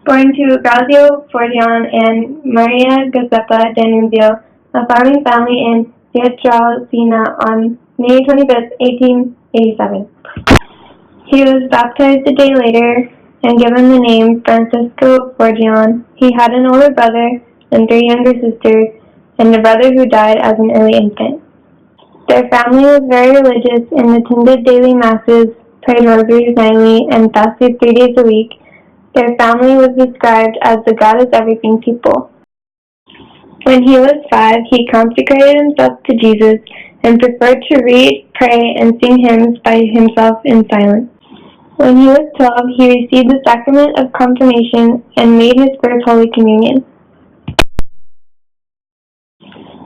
Born to Grazio Forgione and Maria Giuseppa D'Annunzio, a farming family in Pietrelcina on May 25, 1887. He was baptized a day later and given the name Francesco Forgione. He had an older brother and three younger sisters, and a brother who died as an early infant. Their family was very religious and attended daily masses, prayed rosaries nightly, and fasted 3 days a week. Their family was described as the God is everything people. When he was 5, he consecrated himself to Jesus and preferred to read, pray, and sing hymns by himself in silence. When he was 12, he received the sacrament of confirmation and made his first Holy Communion.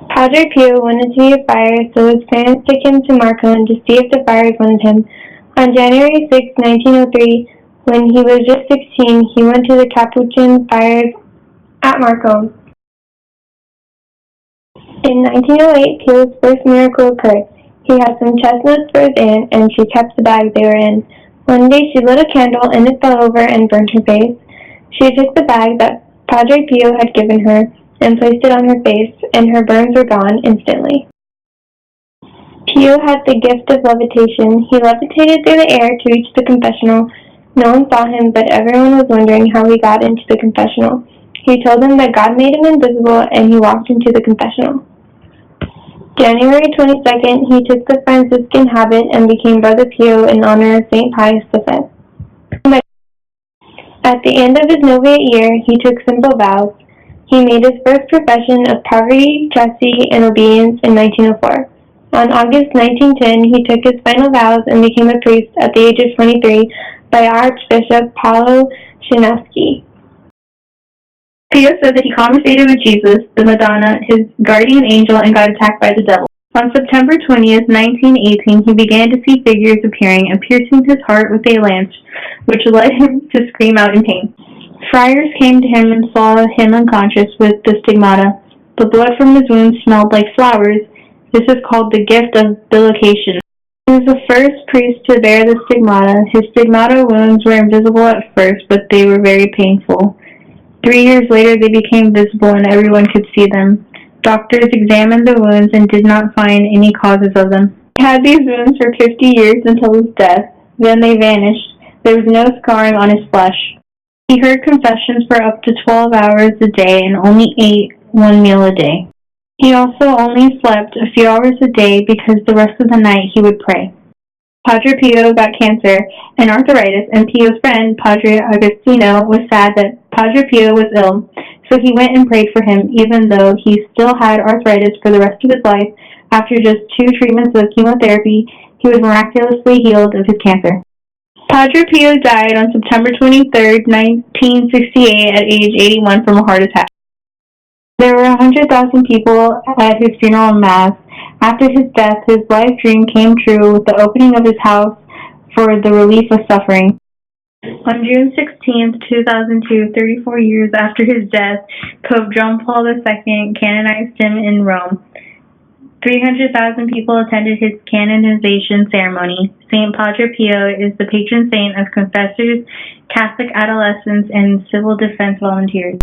Padre Pio wanted to be a friar, so his parents took him to Marcone to see if the friars wanted him. On January 6, 1903, when he was just 16, he went to the Capuchin friars at Marcone. In 1908, Pio's first miracle occurred. He had some chestnuts for his aunt, and she kept the bag they were in. One day she lit a candle, and it fell over and burnt her face. She took the bag that Padre Pio had given her and placed it on her face, and her burns were gone instantly. Pio had the gift of levitation. He levitated through the air to reach the confessional. No one saw him, but everyone was wondering how he got into the confessional. He told them that God made him invisible, and he walked into the confessional. January 22nd, he took the Franciscan habit and became Brother Pio in honor of St. Pius V. At the end of his novitiate year, he took simple vows. He made his first profession of poverty, chastity, and obedience in 1904. On August 1910, he took his final vows and became a priest at the age of 23 by Archbishop Paolo Schiavone. Pio said that he conversated with Jesus, the Madonna, his guardian angel, and got attacked by the devil. On September 20th, 1918, he began to see figures appearing and piercing his heart with a lance, which led him to scream out in pain. Friars came to him and saw him unconscious with the stigmata. The blood from his wounds smelled like flowers. This is called the gift of bilocation. He was the first priest to bear the stigmata. His stigmata wounds were invisible at first, but they were very painful. 3 years later, they became visible and everyone could see them. Doctors examined the wounds and did not find any causes of them. He had these wounds for 50 years until his death. Then they vanished. There was no scarring on his flesh. He heard confessions for up to 12 hours a day and only ate one meal a day. He also only slept a few hours a day because the rest of the night he would pray. Padre Pio got cancer and arthritis, and Pio's friend, Padre Agostino, was sad that Padre Pio was ill, so he went and prayed for him, even though he still had arthritis for the rest of his life. After just 2 treatments of chemotherapy, he was miraculously healed of his cancer. Padre Pio died on September 23, 1968, at age 81 from a heart attack. There were 100,000 people at his funeral mass. After his death, his life dream came true with the opening of his house for the relief of suffering. On June 16, 2002, 34 years after his death, Pope John Paul II canonized him in Rome. 300,000 people attended his canonization ceremony. St. Padre Pio is the patron saint of confessors, Catholic adolescents, and civil defense volunteers.